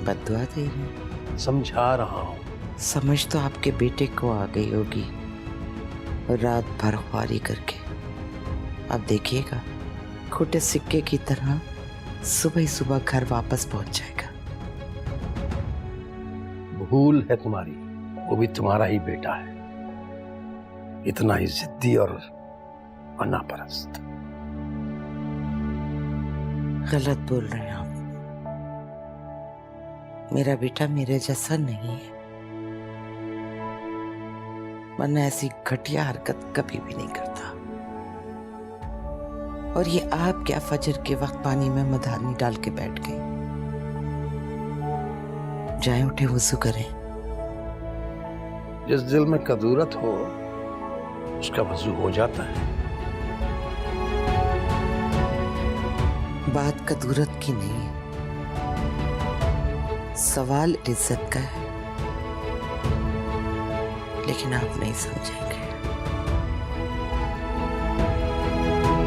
बद्दुआ दे रहे हैं। समझा रहा हूँ। समझ तो आपके बेटे को आ गई होगी, रात भर ख्वारी करके। अब देखिएगा, खोटे सिक्के की तरह सुबह ही सुबह घर वापस पहुंच जाएगा। भूल है तुम्हारी, वो भी तुम्हारा ही बेटा है, इतना ही जिद्दी और अनापरस्त। गलत बोल रहे हैं आप। मेरा बेटा मेरे जैसा नहीं है, वरना ऐसी घटिया हरकत कभी भी नहीं करता। और ये आप क्या फजर के वक्त पानी में मधानी डाल के बैठ गई? जाए उठे वुज़ू करें। जिस दिल में कदूरत हो उसका वजू हो जाता है। बात कदूरत की नहीं है, सवाल इज्जत का है, लेकिन आप नहीं समझेंगे।